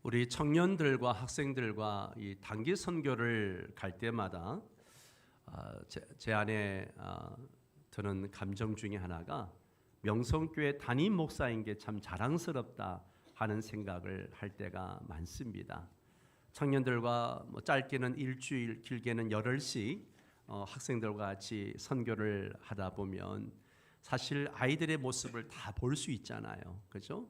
우리 청년들과 학생들과 이 단기 선교를 갈 때마다 제 안에 드는 감정 중에 하나가 명성교회 담임 목사인 게 참 자랑스럽다 하는 생각을 할 때가 많습니다. 청년들과 짧게는 일주일, 길게는 열흘씩 학생들과 같이 선교를 하다 보면 사실 아이들의 모습을 다 볼 수 있잖아요, 그렇죠?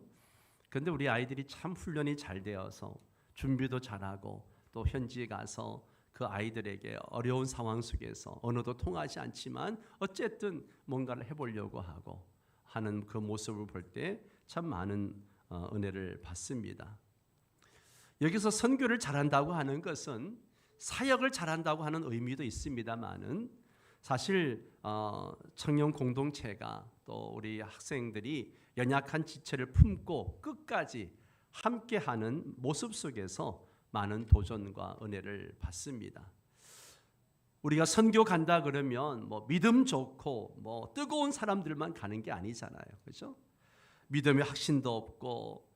그런데 우리 아이들이 참 훈련이 잘 되어서 준비도 잘하고 또 현지에 가서 그 아이들에게 어려운 상황 속에서 언어도 통하지 않지만 어쨌든 뭔가를 해보려고 하고 하는 그 모습을 볼 때 참 많은 은혜를 받습니다. 여기서 선교를 잘한다고 하는 것은 사역을 잘한다고 하는 의미도 있습니다만은 사실 청년 공동체가 또 우리 학생들이 연약한 지체를 품고 끝까지 함께하는 모습 속에서 많은 도전과 은혜를 받습니다. 우리가 선교 간다 그러면 믿음 좋고 뜨거운 사람들만 가는 게 아니잖아요, 그렇죠? 믿음의 확신도 없고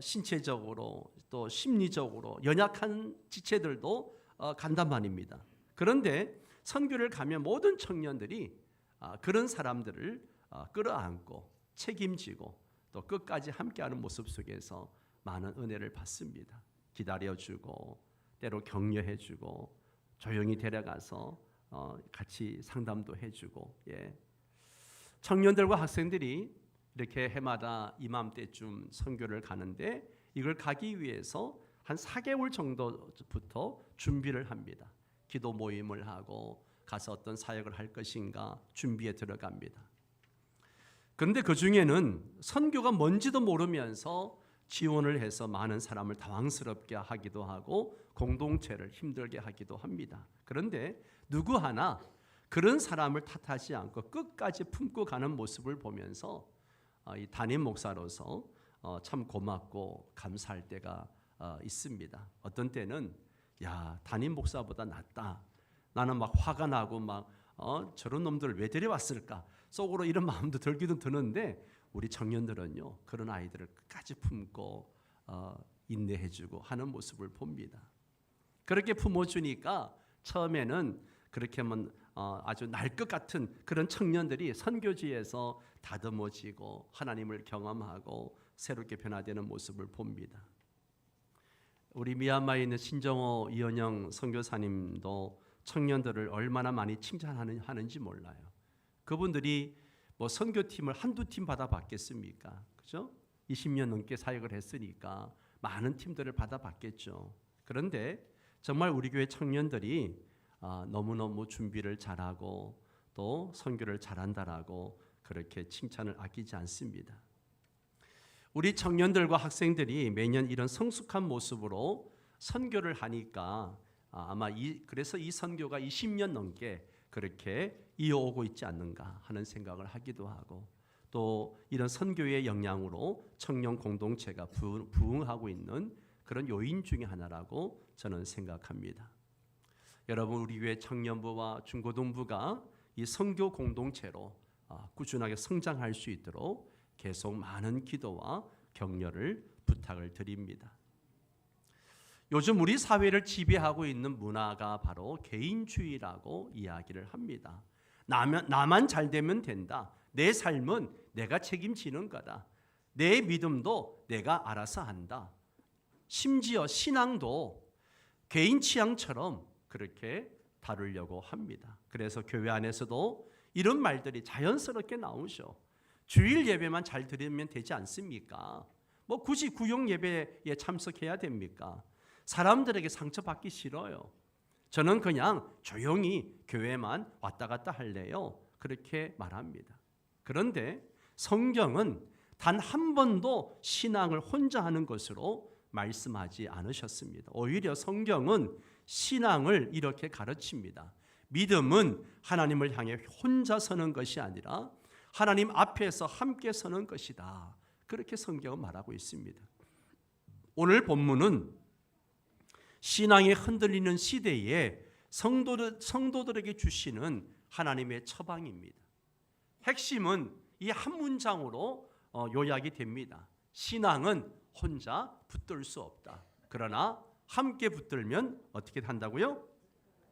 신체적으로 또 심리적으로 연약한 지체들도 간단 말입니다. 그런데 선교를 가면 모든 청년들이 그런 사람들을 끌어안고 책임지고 또 끝까지 함께하는 모습 속에서 많은 은혜를 받습니다. 기다려주고 때로 격려해주고 조용히 데려가서 같이 상담도 해주고 청년들과 학생들이 이렇게 해마다 이맘때쯤 선교를 가는데 이걸 가기 위해서 한 4개월 정도부터 준비를 합니다. 기도 모임을 하고 가서 어떤 사역을 할 것인가 준비에 들어갑니다. 그런데 그 중에는 선교가 뭔지도 모르면서 지원을 해서 많은 사람을 당황스럽게 하기도 하고 공동체를 힘들게 하기도 합니다. 그런데 누구 하나 그런 사람을 탓하지 않고 끝까지 품고 가는 모습을 보면서 이 담임 목사로서 참 고맙고 감사할 때가 있습니다. 어떤 때는 담임 목사보다 낫다. 나는 막 화가 나고 저런 놈들을 왜 데려왔을까? 속으로 이런 마음도 들기도 드는데 우리 청년들은요 그런 아이들을 끝까지 품고 인내해주고 하는 모습을 봅니다. 그렇게 품어주니까 처음에는 그렇게 아주 날 것 같은 그런 청년들이 선교지에서 다듬어지고 하나님을 경험하고 새롭게 변화되는 모습을 봅니다. 우리 미얀마에 있는 신정호 이현영 선교사님도 청년들을 얼마나 많이 칭찬하는지 몰라요. 그분들이 선교팀을 한두 팀 받아 받겠습니까? 그죠? 20년 넘게 사역을 했으니까 많은 팀들을 받아 받겠죠. 그런데 정말 우리 교회 청년들이 너무너무 준비를 잘하고 또 선교를 잘한다라고 그렇게 칭찬을 아끼지 않습니다. 우리 청년들과 학생들이 매년 이런 성숙한 모습으로 선교를 하니까 아마 그래서 이 선교가 20년 넘게 그렇게 이어오고 있지 않는가 하는 생각을 하기도 하고 또 이런 선교의 영향으로 청년 공동체가 부흥하고 있는 그런 요인 중에 하나라고 저는 생각합니다. 여러분 우리 교회 청년부와 중고등부가 이 선교 공동체로 꾸준하게 성장할 수 있도록 계속 많은 기도와 격려를 부탁을 드립니다. 요즘 우리 사회를 지배하고 있는 문화가 바로 개인주의라고 이야기를 합니다. 나만 잘 되면 된다. 내 삶은 내가 책임지는 거다. 내 믿음도 내가 알아서 한다. 심지어 신앙도 개인 취향처럼 그렇게 다루려고 합니다. 그래서 교회 안에서도 이런 말들이 자연스럽게 나오죠. 주일 예배만 잘 드리면 되지 않습니까? 굳이 구역 예배에 참석해야 됩니까? 사람들에게 상처받기 싫어요. 저는 그냥 조용히 교회만 왔다 갔다 할래요. 그렇게 말합니다. 그런데 성경은 단 한 번도 신앙을 혼자 하는 것으로 말씀하지 않으셨습니다. 오히려 성경은 신앙을 이렇게 가르칩니다. 믿음은 하나님을 향해 혼자 서는 것이 아니라 하나님 앞에서 함께 서는 것이다. 그렇게 성경은 말하고 있습니다. 오늘 본문은 신앙이 흔들리는 시대에 성도들에게 주시는 하나님의 처방입니다. 핵심은 이 한 문장으로 요약이 됩니다. 신앙은 혼자 붙들 수 없다. 그러나 함께 붙들면 어떻게 한다고요?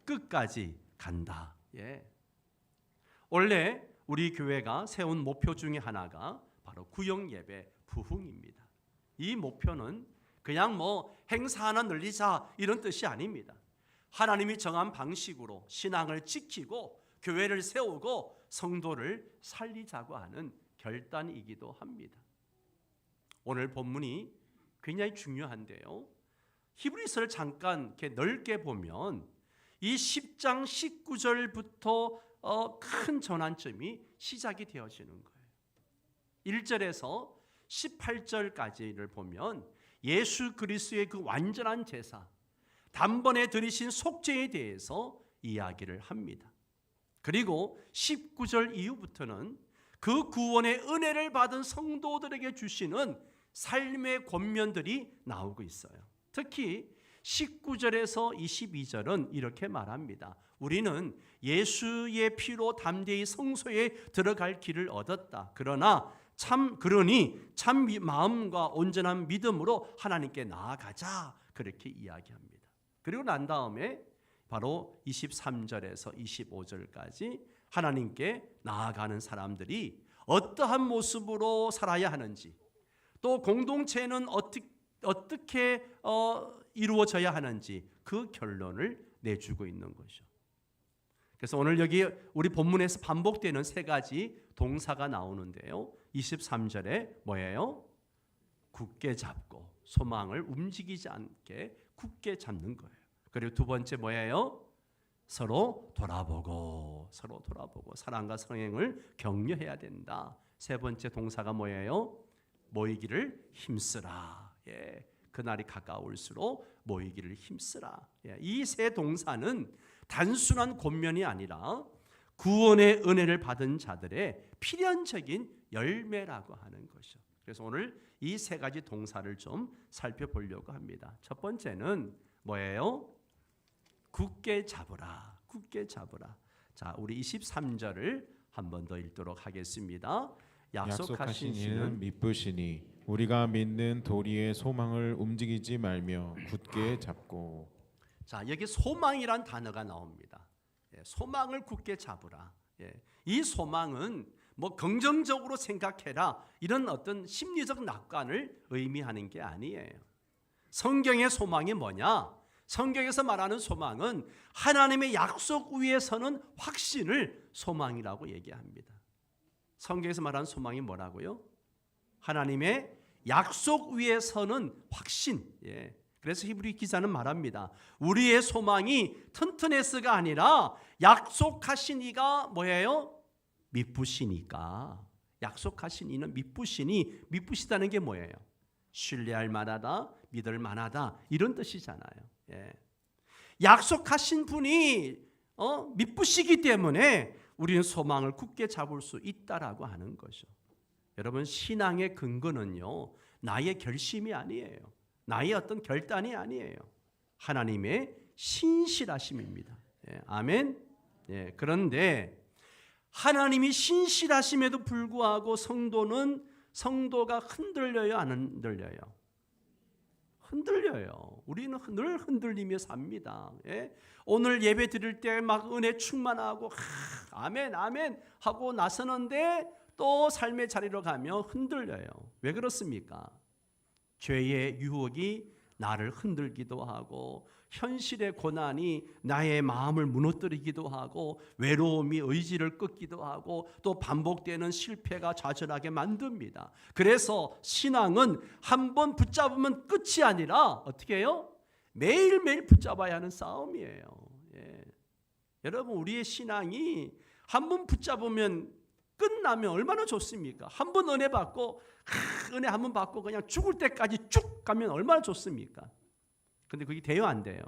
끝까지 간다. 예. 원래 우리 교회가 세운 목표 중에 하나가 바로 구역 예배 부흥입니다. 이 목표는 그냥 행사 하나 늘리자 이런 뜻이 아닙니다. 하나님이 정한 방식으로 신앙을 지키고 교회를 세우고 성도를 살리자고 하는 결단이기도 합니다. 오늘 본문이 굉장히 중요한데요. 히브리서를 잠깐 이렇게 넓게 보면 이 10장 19절부터 큰 전환점이 시작이 되어지는 거예요. 1절에서 18절까지를 보면 예수 그리스도의 그 완전한 제사, 단번에 드리신 속죄에 대해서 이야기를 합니다. 그리고 19절 이후부터는 그 구원의 은혜를 받은 성도들에게 주시는 삶의 권면들이 나오고 있어요. 특히 19절에서 22절은 이렇게 말합니다. 우리는 예수의 피로 담대히 성소에 들어갈 길을 얻었다. 그러니 참 마음과 온전한 믿음으로 하나님께 나아가자. 그렇게 이야기합니다. 그리고 난 다음에 바로 23절에서 25절까지 하나님께 나아가는 사람들이 어떠한 모습으로 살아야 하는지, 또 공동체는 어떻게 이루어져야 하는지 그 결론을 내주고 있는 것이죠. 그래서 오늘 여기 우리 본문에서 반복되는 세 가지 동사가 나오는데요. 23절에 뭐예요? 굳게 잡고, 소망을 움직이지 않게 굳게 잡는 거예요. 그리고 두 번째 뭐예요? 서로 돌아보고 사랑과 성행을 격려해야 된다. 세 번째 동사가 뭐예요? 모이기를 힘쓰라. 예, 그날이 가까울수록 모이기를 힘쓰라. 예, 이 세 동사는 단순한 권면이 아니라 구원의 은혜를 받은 자들의 필연적인 열매라고 하는 것이죠. 그래서 오늘 이 세 가지 동사를 좀 살펴보려고 합니다. 첫 번째는 뭐예요? 굳게 잡으라. 굳게 잡으라. 자, 우리 23절을 한 번 더 읽도록 하겠습니다. 약속하신 이는 미쁘시니 우리가 믿는 도리의 소망을 움직이지 말며 굳게 잡고. 자, 여기 소망이란 단어가 나옵니다. 예, 소망을 굳게 잡으라. 예, 이 소망은 긍정적으로 생각해라 이런 어떤 심리적 낙관을 의미하는 게 아니에요. 성경의 소망이 뭐냐? 성경에서 말하는 소망은 하나님의 약속 위에 서는 확신을 소망이라고 얘기합니다. 성경에서 말하는 소망이 뭐라고요? 하나님의 약속 위에 서는 확신. 예. 그래서 히브리 기자는 말합니다. 우리의 소망이 튼튼해서가 아니라 약속하신 이가 뭐예요? 미쁘시니까. 약속하신 이는 미쁘시다는 게 뭐예요? 신뢰할 만하다, 믿을 만하다 이런 뜻이잖아요. 예. 약속하신 분이 미쁘시기 때문에 우리는 소망을 굳게 잡을 수 있다라고 하는 거죠. 여러분, 신앙의 근거는요, 나의 결심이 아니에요. 나의 어떤 결단이 아니에요. 하나님의 신실하심입니다. 예, 아멘. 예, 그런데 하나님이 신실하심에도 불구하고 성도가 흔들려요, 안 흔들려요? 흔들려요. 우리는 늘 흔들리며 삽니다. 예? 오늘 예배 드릴 때 막 은혜 충만하고 아멘 아멘 하고 나서는데 또 삶의 자리로 가며 흔들려요. 왜 그렇습니까? 죄의 유혹이 나를 흔들기도 하고, 현실의 고난이 나의 마음을 무너뜨리기도 하고, 외로움이 의지를 끊기도 하고, 또 반복되는 실패가 좌절하게 만듭니다. 그래서 신앙은 한번 붙잡으면 끝이 아니라 어떻게 해요? 매일매일 붙잡아야 하는 싸움이에요. 예. 여러분, 우리의 신앙이 한번 붙잡으면 끝나면 얼마나 좋습니까? 한 번 은혜 받고 은혜 한 번 받고 그냥 죽을 때까지 쭉 가면 얼마나 좋습니까? 근데 그게 돼요, 안 돼요?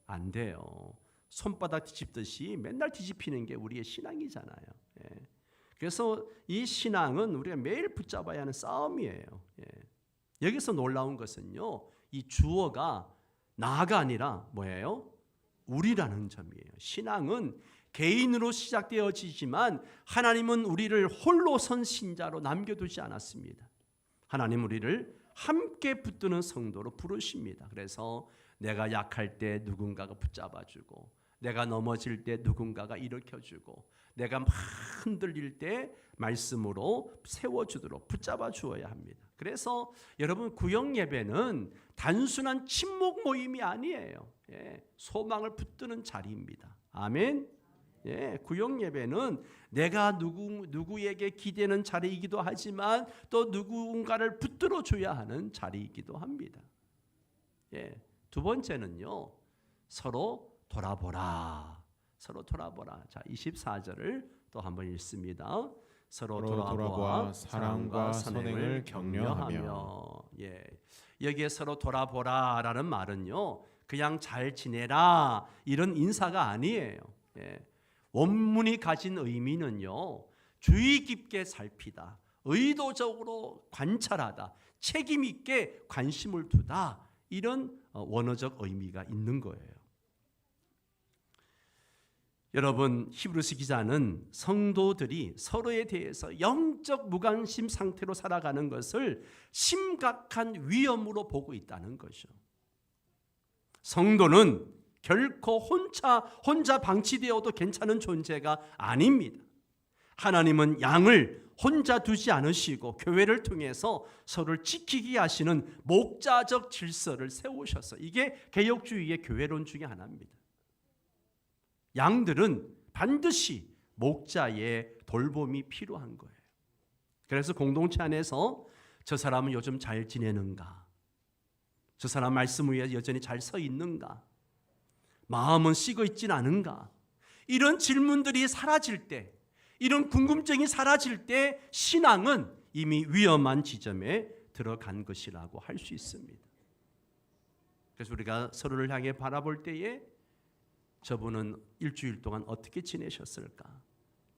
안 돼요. 손바닥 뒤집듯이 맨날 뒤집히는 게 우리의 신앙이잖아요. 예. 그래서 이 신앙은 우리가 매일 붙잡아야 하는 싸움이에요. 예. 여기서 놀라운 것은요, 이 주어가 나가 아니라 뭐예요? 우리라는 점이에요. 신앙은 개인으로 시작되어지지만 하나님은 우리를 홀로 선 신자로 남겨두지 않았습니다. 하나님 우리를 함께 붙드는 성도로 부르십니다. 그래서 내가 약할 때 누군가가 붙잡아주고, 내가 넘어질 때 누군가가 일으켜주고, 내가 막 흔들릴 때 말씀으로 세워주도록 붙잡아 주어야 합니다. 그래서 여러분, 구역 예배는 단순한 친목 모임이 아니에요. 소망을 붙드는 자리입니다. 아멘. 구역 예배는 내가 누구에게 기대는 자리이기도 하지만 또 누군가를 붙들어 줘야 하는 자리이기도 합니다. 두 번째는요, 서로 돌아보라. 서로 돌아보라. 자, 24절을 또 한번 읽습니다. 서로 돌아보아 사랑과 선행을 격려하며. 여기에 서로 돌아보라라는 말은요, 그냥 잘 지내라 이런 인사가 아니에요. 원문이 가진 의미는요, 주의 깊게 살피다, 의도적으로 관찰하다, 책임 있게 관심을 두다, 이런 원어적 의미가 있는 거예요. 여러분, 히브리서 기자는 성도들이 서로에 대해서 영적 무관심 상태로 살아가는 것을 심각한 위험으로 보고 있다는 것이죠. 성도는 결코 혼자 방치되어도 괜찮은 존재가 아닙니다. 하나님은 양을 혼자 두지 않으시고 교회를 통해서 서로를 지키게 하시는 목자적 질서를 세우셔서, 이게 개혁주의의 교회론 중에 하나입니다. 양들은 반드시 목자의 돌봄이 필요한 거예요. 그래서 공동체 안에서 저 사람은 요즘 잘 지내는가? 저 사람 말씀 위에 여전히 잘 서 있는가? 마음은 식어 있진 않은가? 이런 질문들이 사라질 때, 이런 궁금증이 사라질 때 신앙은 이미 위험한 지점에 들어간 것이라고 할 수 있습니다. 그래서 우리가 서로를 향해 바라볼 때에 저분은 일주일 동안 어떻게 지내셨을까?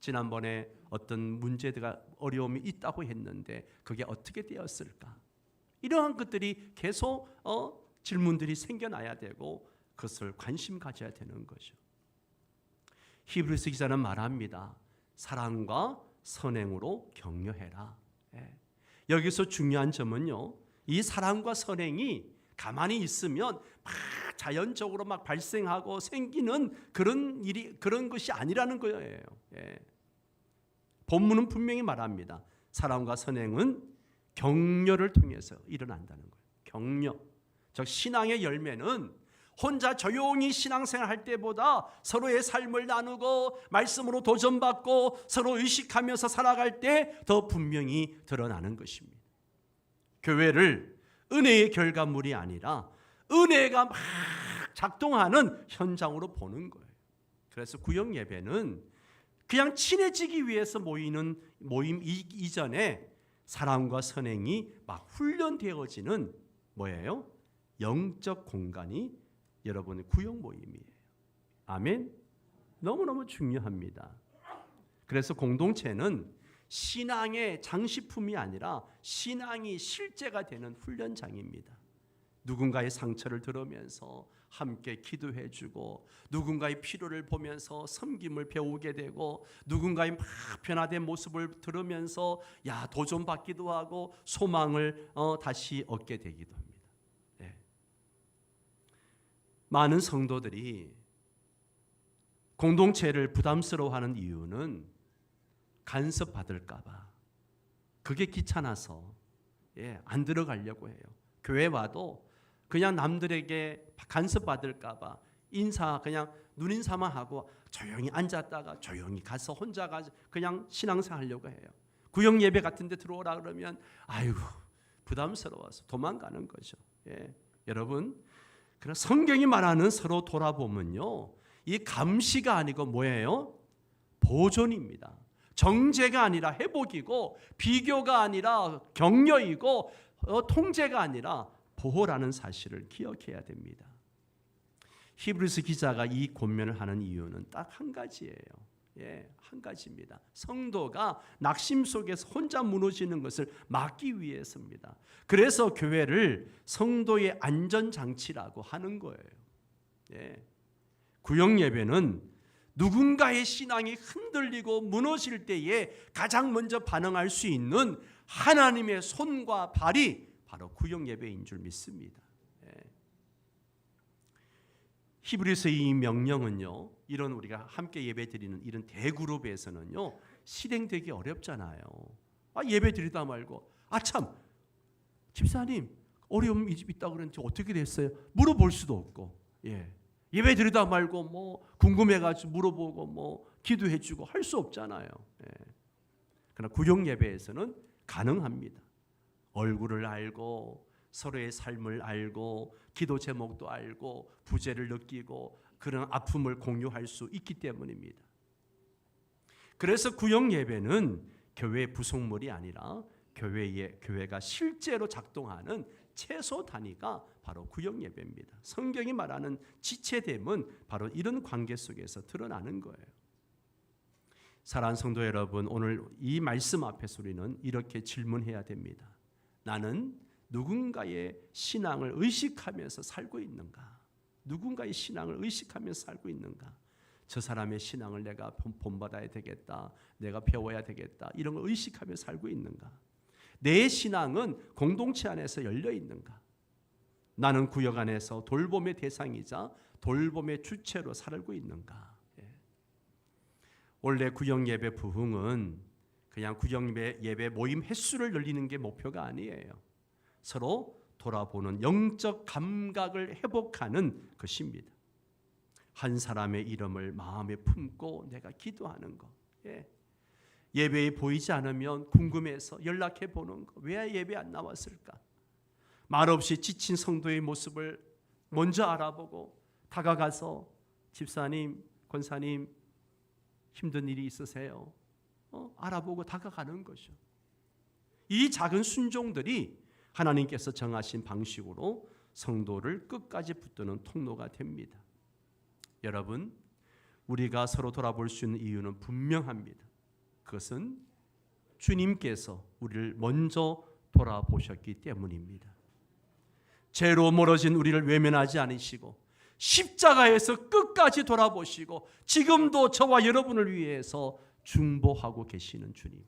지난번에 어떤 문제가 어려움이 있다고 했는데 그게 어떻게 되었을까? 이러한 것들이 계속 질문들이 생겨나야 되고 그것을 관심 가져야 되는 거죠. 히브리서 기자는 말합니다. 사랑과 선행으로 격려해라. 여기서 중요한 점은요, 이 사랑과 선행이 가만히 있으면 막 자연적으로 막 발생하고 생기는 그런 것이 아니라는 거예요. 본문은 분명히 말합니다. 사랑과 선행은 격려를 통해서 일어난다는 거예요. 격려. 즉 신앙의 열매는 혼자 조용히 신앙생활 할 때보다 서로의 삶을 나누고 말씀으로 도전받고 서로 의식하면서 살아갈 때 더 분명히 드러나는 것입니다. 교회를 은혜의 결과물이 아니라 은혜가 막 작동하는 현장으로 보는 거예요. 그래서 구역 예배는 그냥 친해지기 위해서 모이는 모임 이전에 사랑과 선행이 막 훈련되어지는 뭐예요? 영적 공간이 여러분의 구역 모임이에요. 아멘. 너무너무 중요합니다. 그래서 공동체는 신앙의 장식품이 아니라 신앙이 실제가 되는 훈련장입니다. 누군가의 상처를 들으면서 함께 기도해주고, 누군가의 필요를 보면서 섬김을 배우게 되고, 누군가의 막 변화된 모습을 들으면서 도전받기도 하고 소망을 다시 얻게 되기도 합니다. 많은 성도들이 공동체를 부담스러워하는 이유는 간섭받을까 봐, 그게 귀찮아서 안 들어가려고 해요. 교회 와도 그냥 남들에게 간섭받을까 봐 그냥 눈인사만 하고 조용히 앉았다가 조용히 가서 혼자 그냥 신앙생활 하려고 해요. 구역 예배 같은 데 들어오라 그러면 아이고 부담스러워서 도망가는 거죠. 여러분, 그러나 성경이 말하는 서로 돌아보면요, 이 감시가 아니고 뭐예요? 보존입니다. 정죄가 아니라 회복이고, 비교가 아니라 격려이고, 통제가 아니라 보호라는 사실을 기억해야 됩니다. 히브리서 기자가 이 권면을 하는 이유는 딱 한 가지예요. 한 가지입니다. 성도가 낙심 속에서 혼자 무너지는 것을 막기 위해서입니다. 그래서 교회를 성도의 안전장치라고 하는 거예요. 구역 예배는 누군가의 신앙이 흔들리고 무너질 때에 가장 먼저 반응할 수 있는 하나님의 손과 발이 바로 구역 예배인 줄 믿습니다. 히브리서 이 명령은요, 이런 우리가 함께 예배드리는 이런 대그룹에서는요 실행되기 어렵잖아요. 예배 드리다 말고 참 집사님 어려움이 있다고 그러는데 어떻게 됐어요? 물어볼 수도 없고, 예배 드리다 말고 뭐 궁금해가지고 물어보고 뭐 기도해주고 할 수 없잖아요. 그러나 구역 예배에서는 가능합니다. 얼굴을 알고 서로의 삶을 알고 기도 제목도 알고 부재를 느끼고 그런 아픔을 공유할 수 있기 때문입니다. 그래서 구역 예배는 교회 부속물이 아니라 교회가 실제로 작동하는 최소 단위가 바로 구역 예배입니다. 성경이 말하는 지체됨은 바로 이런 관계 속에서 드러나는 거예요. 사랑하는 성도 여러분, 오늘 이 말씀 앞에서 우리는 이렇게 질문해야 됩니다. 나는 누군가의 신앙을 의식하면서 살고 있는가? 누군가의 신앙을 의식하면서 살고 있는가? 저 사람의 신앙을 내가 본받아야 되겠다, 내가 배워야 되겠다, 이런 걸 의식하면서 살고 있는가? 내 신앙은 공동체 안에서 열려 있는가? 나는 구역 안에서 돌봄의 대상이자 돌봄의 주체로 살고 있는가? 원래 구역 예배 부흥은 그냥 구역 예배 모임 횟수를 늘리는 게 목표가 아니에요. 서로 돌아보는 영적 감각을 회복하는 것입니다. 한 사람의 이름을 마음에 품고 내가 기도하는 것. 예배에 보이지 않으면 궁금해서 연락해 보는 것. 왜 예배 안 나왔을까? 말없이 지친 성도의 모습을 먼저 알아보고 다가가서 집사님, 권사님 힘든 일이 있으세요? 알아보고 다가가는 것이죠. 이 작은 순종들이 하나님께서 정하신 방식으로 성도를 끝까지 붙드는 통로가 됩니다. 여러분, 우리가 서로 돌아볼 수 있는 이유는 분명합니다. 그것은 주님께서 우리를 먼저 돌아보셨기 때문입니다. 죄로 멀어진 우리를 외면하지 않으시고 십자가에서 끝까지 돌아보시고 지금도 저와 여러분을 위해서 중보하고 계시는 주님.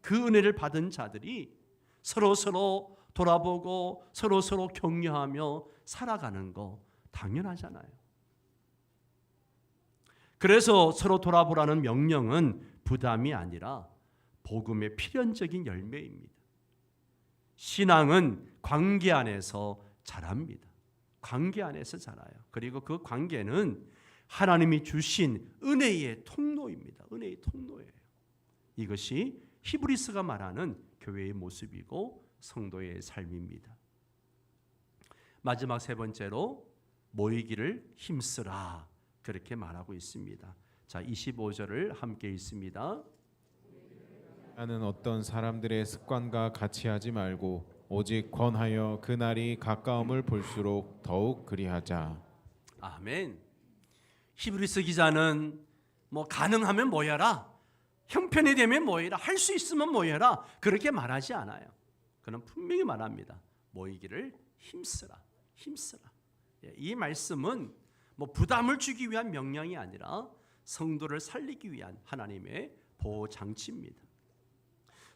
그 은혜를 받은 자들이 서로 돌아보고 서로 격려하며 살아가는 거 당연하잖아요. 그래서 서로 돌아보라는 명령은 부담이 아니라 복음의 필연적인 열매입니다. 신앙은 관계 안에서 자랍니다. 관계 안에서 자라요. 그리고 그 관계는 하나님이 주신 은혜의 통로입니다. 은혜의 통로예요. 이것이 히브리서가 말하는 교회의 모습이고 성도의 삶입니다. 마지막 세 번째로 모이기를 힘쓰라, 그렇게 말하고 있습니다. 자, 25절을 함께 읽습니다. 나는 어떤 사람들의 습관과 같이 하지 말고 오직 권하여 그날이 가까움을 볼수록 더욱 그리하자. 아멘. 히브리서 기자는 가능하면 모여라, 형편이 되면 모여라, 할 수 있으면 모여라, 그렇게 말하지 않아요. 그는 분명히 말합니다. 모이기를 힘쓰라. 이 말씀은 부담을 주기 위한 명령이 아니라 성도를 살리기 위한 하나님의 보호 장치입니다.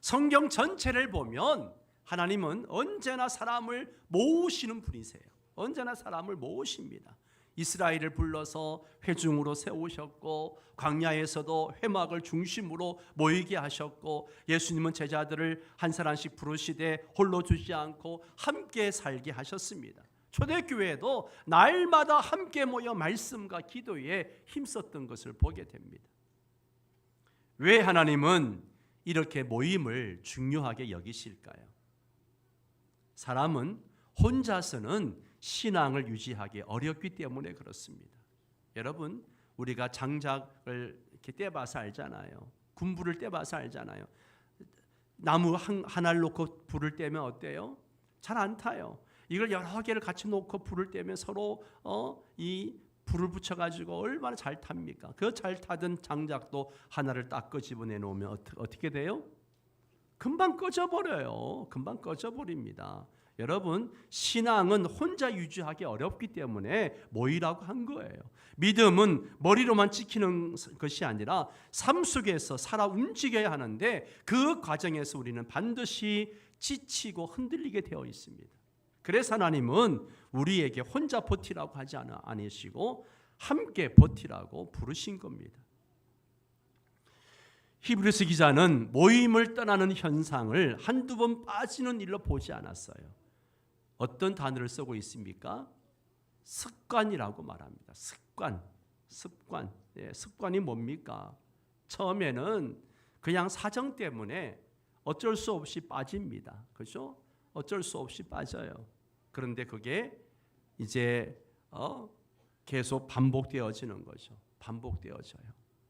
성경 전체를 보면 하나님은 언제나 사람을 모으시는 분이세요. 언제나 사람을 모으십니다. 이스라엘을 불러서 회중으로 세우셨고 광야에서도 회막을 중심으로 모이게 하셨고 예수님은 제자들을 한 사람씩 부르시되 홀로 두지 않고 함께 살게 하셨습니다. 초대교회도 날마다 함께 모여 말씀과 기도에 힘썼던 것을 보게 됩니다. 왜 하나님은 이렇게 모임을 중요하게 여기실까요? 사람은 혼자서는 신앙을 유지하기 어렵기 때문에 그렇습니다. 여러분, 우리가 장작을 이렇게 떼봐서 알잖아요. 군불을 떼봐서 알잖아요. 나무 하나를 놓고 불을 떼면 어때요? 잘 안 타요. 이걸 여러 개를 같이 놓고 불을 떼면 서로 이 불을 붙여가지고 얼마나 잘 탑니까? 그 잘 타던 장작도 하나를 딱 끄집어내 놓으면 어떻게 돼요? 금방 꺼져버려요. 금방 꺼져버립니다. 여러분, 신앙은 혼자 유지하기 어렵기 때문에 모이라고 한 거예요. 믿음은 머리로만 지키는 것이 아니라 삶 속에서 살아 움직여야 하는데 그 과정에서 우리는 반드시 지치고 흔들리게 되어 있습니다. 그래서 하나님은 우리에게 혼자 버티라고 하지 않으시고 함께 버티라고 부르신 겁니다. 히브리서 기자는 모임을 떠나는 현상을 한두 번 빠지는 일로 보지 않았어요. 어떤 단어를 쓰고 있습니까? 습관이라고 말합니다. 습관. 습관이 뭡니까? 처음에는 그냥 사정 때문에 어쩔 수 없이 빠집니다. 그렇죠? 어쩔 수 없이 빠져요. 그런데 그게 이제 계속 반복되어지는 거죠. 반복되어져요.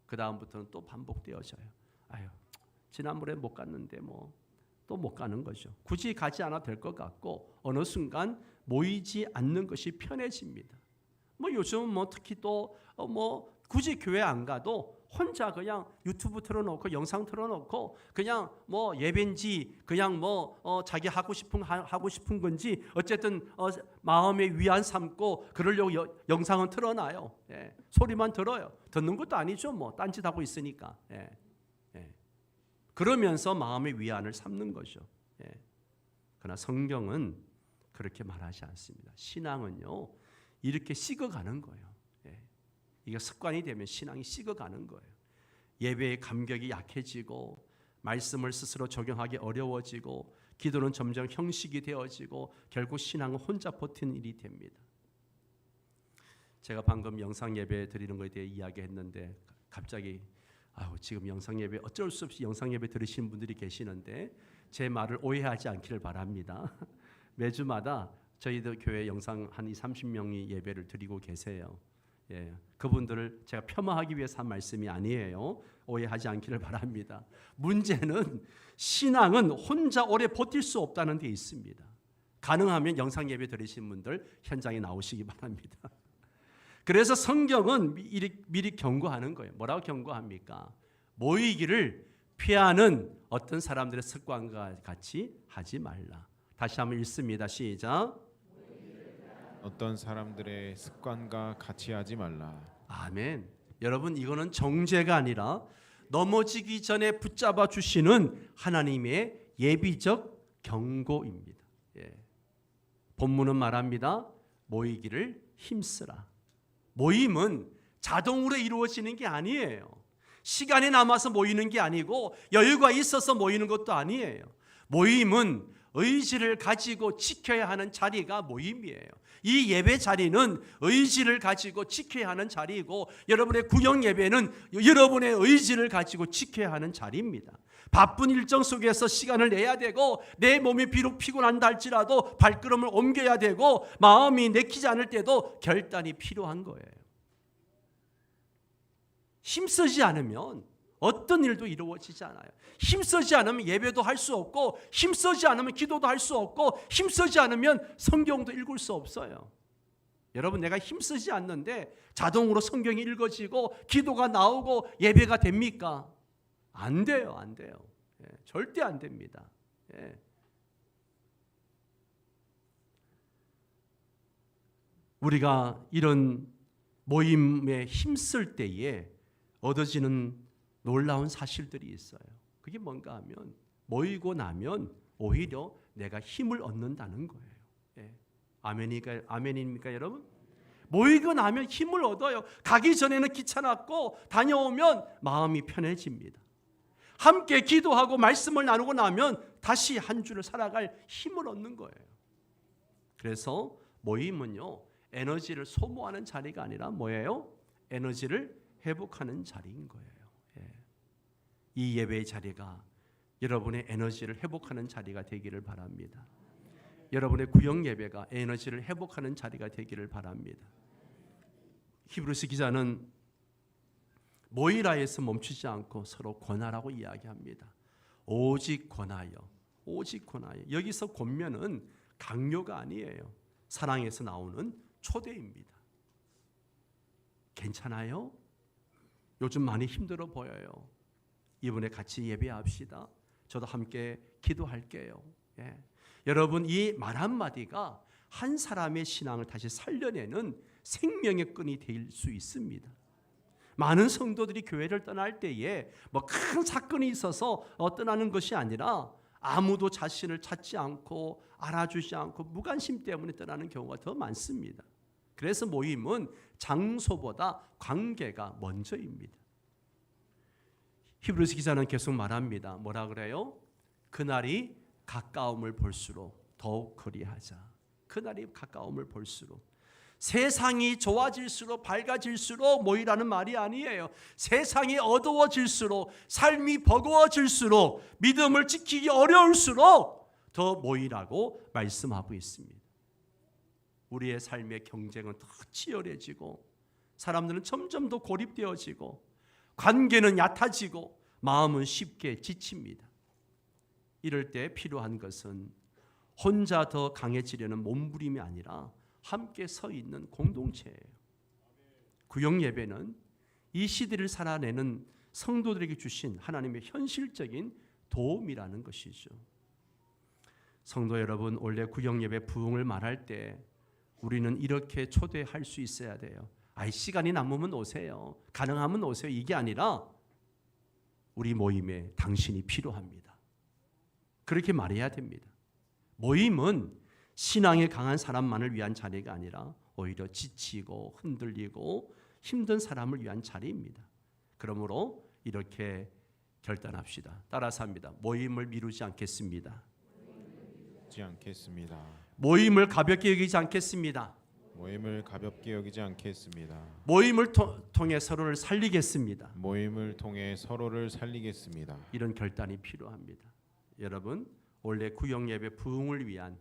그 다음부터는 또 반복되어져요. 아유, 지난번에 못 갔는데 또 못 가는 거죠. 굳이 가지 않아도 될 것 같고 어느 순간 모이지 않는 것이 편해집니다. 요즘 특히 또 굳이 교회 안 가도 혼자 그냥 유튜브 틀어놓고 영상 틀어놓고 그냥 예배인지 그냥 자기 하고 싶은 건지 어쨌든 마음의 위안 삼고 그러려고 영상은 틀어놔요. 예. 소리만 들어요. 듣는 것도 아니죠. 딴짓하고 있으니까. 예. 그러면서 마음의 위안을 삼는 거죠. 예. 그러나 성경은 그렇게 말하지 않습니다. 신앙은요 이렇게 식어가는 거예요. 예. 이게 습관이 되면 신앙이 식어가는 거예요. 예배의 감격이 약해지고 말씀을 스스로 적용하기 어려워지고 기도는 점점 형식이 되어지고 결국 신앙은 혼자 버티는 일이 됩니다. 제가 방금 영상 예배 드리는 것에 대해 이야기했는데 갑자기 지금 영상 예배 어쩔 수 없이 영상 예배 들으시는 분들이 계시는데 제 말을 오해하지 않기를 바랍니다. 매주마다 저희들 교회 영상 한 20-30명이 예배를 드리고 계세요. 예, 그분들을 제가 폄하하기 위해서 한 말씀이 아니에요. 오해하지 않기를 바랍니다. 문제는 신앙은 혼자 오래 버틸 수 없다는 데 있습니다. 가능하면 영상 예배 들으신 분들 현장에 나오시기 바랍니다. 그래서 성경은 미리 경고하는 거예요. 뭐라고 경고합니까? 모이기를 피하는 어떤 사람들의 습관과 같이 하지 말라. 다시 한번 읽습니다. 시작. 어떤 사람들의 습관과 같이 하지 말라. 아멘. 여러분 이거는 정죄가 아니라 넘어지기 전에 붙잡아 주시는 하나님의 예비적 경고입니다. 예. 본문은 말합니다. 모이기를 힘쓰라. 모임은 자동으로 이루어지는 게 아니에요. 시간이 남아서 모이는 게 아니고 여유가 있어서 모이는 것도 아니에요. 모임은 의지를 가지고 지켜야 하는 자리가 모임이에요. 이 예배 자리는 의지를 가지고 지켜야 하는 자리이고 여러분의 구역 예배는 여러분의 의지를 가지고 지켜야 하는 자리입니다. 바쁜 일정 속에서 시간을 내야 되고 내 몸이 비록 피곤한다 할지라도 발걸음을 옮겨야 되고 마음이 내키지 않을 때도 결단이 필요한 거예요. 힘쓰지 않으면 어떤 일도 이루어지지 않아요. 힘쓰지 않으면 예배도 할 수 없고 힘쓰지 않으면 기도도 할 수 없고 힘쓰지 않으면 성경도 읽을 수 없어요. 여러분 내가 힘쓰지 않는데 자동으로 성경이 읽어지고 기도가 나오고 예배가 됩니까? 안 돼요. 안 돼요. 예, 절대 안 됩니다. 예. 우리가 이런 모임에 힘쓸 때에 얻어지는 놀라운 사실들이 있어요. 그게 뭔가 하면 모이고 나면 오히려 내가 힘을 얻는다는 거예요. 예. 아멘입니까 여러분? 모이고 나면 힘을 얻어요. 가기 전에는 귀찮았고 다녀오면 마음이 편해집니다. 함께 기도하고 말씀을 나누고 나면 다시 한 주를 살아갈 힘을 얻는 거예요. 그래서 모임은요 에너지를 소모하는 자리가 아니라 뭐예요? 에너지를 회복하는 자리인 거예요. 예. 이 예배의 자리가 여러분의 에너지를 회복하는 자리가 되기를 바랍니다. 여러분의 구역 예배가 에너지를 회복하는 자리가 되기를 바랍니다. 히브리서 기자는 모이라에서 멈추지 않고 서로 권하라고 이야기합니다. 오직 권하여, 오직 권하여. 여기서 권면은 강요가 아니에요. 사랑에서 나오는 초대입니다. 괜찮아요? 요즘 많이 힘들어 보여요. 이번에 같이 예배합시다. 저도 함께 기도할게요. 예. 여러분 이 말 한마디가 한 사람의 신앙을 다시 살려내는 생명의 끈이 될 수 있습니다. 많은 성도들이 교회를 떠날 때에 큰 사건이 있어서 떠나는 것이 아니라 아무도 자신을 찾지 않고 알아주지 않고 무관심 때문에 떠나는 경우가 더 많습니다. 그래서 모임은 장소보다 관계가 먼저입니다. 히브리서 기자는 계속 말합니다. 뭐라 그래요? 그날이 가까움을 볼수록 더욱 그리하자. 그날이 가까움을 볼수록. 세상이 좋아질수록 밝아질수록 모이라는 말이 아니에요. 세상이 어두워질수록, 삶이 버거워질수록, 믿음을 지키기 어려울수록 더 모이라고 말씀하고 있습니다. 우리의 삶의 경쟁은 더 치열해지고, 사람들은 점점 더 고립되어지고, 관계는 얕아지고, 마음은 쉽게 지칩니다. 이럴 때 필요한 것은 혼자 더 강해지려는 몸부림이 아니라 함께 서 있는 공동체예요. 구역 예배는 이 시대를 살아내는 성도들에게 주신 하나님의 현실적인 도움이라는 것이죠. 성도 여러분, 원래 구역 예배 부흥을 말할 때 우리는 이렇게 초대할 수 있어야 돼요. 시간이 남으면 오세요. 가능하면 오세요. 이게 아니라 우리 모임에 당신이 필요합니다. 그렇게 말해야 됩니다. 모임은 신앙에 강한 사람만을 위한 자리가 아니라 오히려 지치고 흔들리고 힘든 사람을 위한 자리입니다. 그러므로 이렇게 결단합시다. 따라서 합니다. 모임을 미루지 않겠습니다. 모임을 가볍게 여기지 않겠습니다. 모임을 가볍게 여기지 않겠습니다. 모임을 통해 서로를 살리겠습니다. 모임을 통해 서로를 살리겠습니다. 이런 결단이 필요합니다. 여러분, 원래 구역 예배 부흥을 위한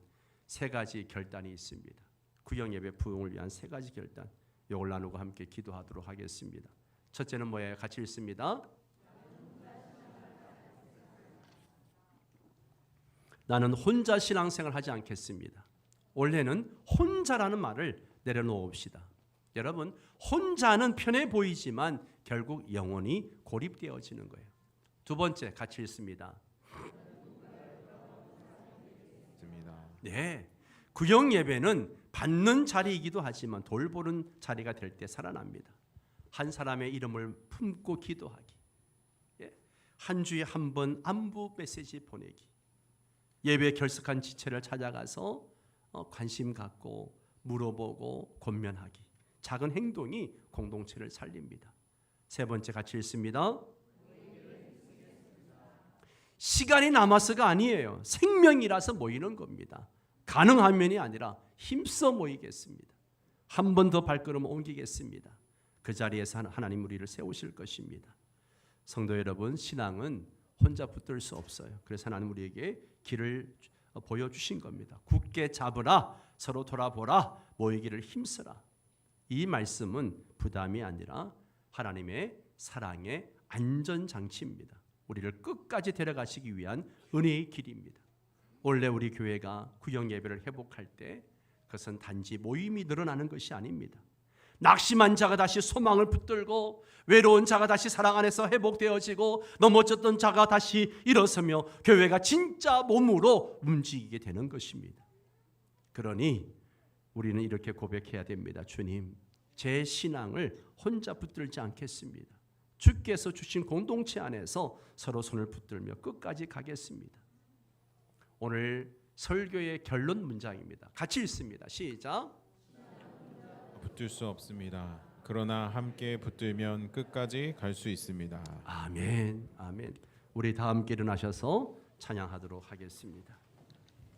세 가지 결단이 있습니다. 구역 예배 부흥을 위한 세 가지 결단. 이걸 나누고 함께 기도하도록 하겠습니다. 첫째는 뭐예요? 같이 읽습니다. 나는 혼자 신앙생활 하지 않겠습니다. 원래는 혼자라는 말을 내려놓읍시다. 여러분, 혼자는 편해 보이지만 결국 영원히 고립되어지는 거예요. 두 번째, 같이 읽습니다. 네, 구역 예배는 받는 자리이기도 하지만 돌보는 자리가 될 때 살아납니다. 한 사람의 이름을 품고 기도하기, 한 주에 한 번 안부 메시지 보내기, 예배 결석한 지체를 찾아가서 관심 갖고 물어보고 권면하기, 작은 행동이 공동체를 살립니다. 세 번째, 같이 읽습니다. 시간이 남아서가 아니에요. 생명이라서 모이는 겁니다. 가능하면이 아니라 힘써 모이겠습니다. 한 번 더 발걸음 옮기겠습니다. 그 자리에서 하나님 우리를 세우실 것입니다. 성도 여러분, 신앙은 혼자 붙들 수 없어요. 그래서 하나님 우리에게 길을 보여주신 겁니다. 굳게 잡으라, 서로 돌아보라, 모이기를 힘쓰라. 이 말씀은 부담이 아니라 하나님의 사랑의 안전장치입니다. 우리를 끝까지 데려가시기 위한 은혜의 길입니다. 원래 우리 교회가 구역 예배를 회복할 때 그것은 단지 모임이 늘어나는 것이 아닙니다. 낙심한 자가 다시 소망을 붙들고, 외로운 자가 다시 사랑 안에서 회복되어지고, 넘어졌던 자가 다시 일어서며 교회가 진짜 몸으로 움직이게 되는 것입니다. 그러니 우리는 이렇게 고백해야 됩니다. 주님, 제 신앙을 혼자 붙들지 않겠습니다. 주께서 주신 공동체 안에서 서로 손을 붙들며 끝까지 가겠습니다. 오늘 설교의 결론 문장입니다. 같이 읽습니다. 시작. 붙들 수 없습니다. 그러나 함께 붙들면 끝까지 갈 수 있습니다. 아멘. 아멘. 우리 다 함께 일어나셔서 찬양하도록 하겠습니다.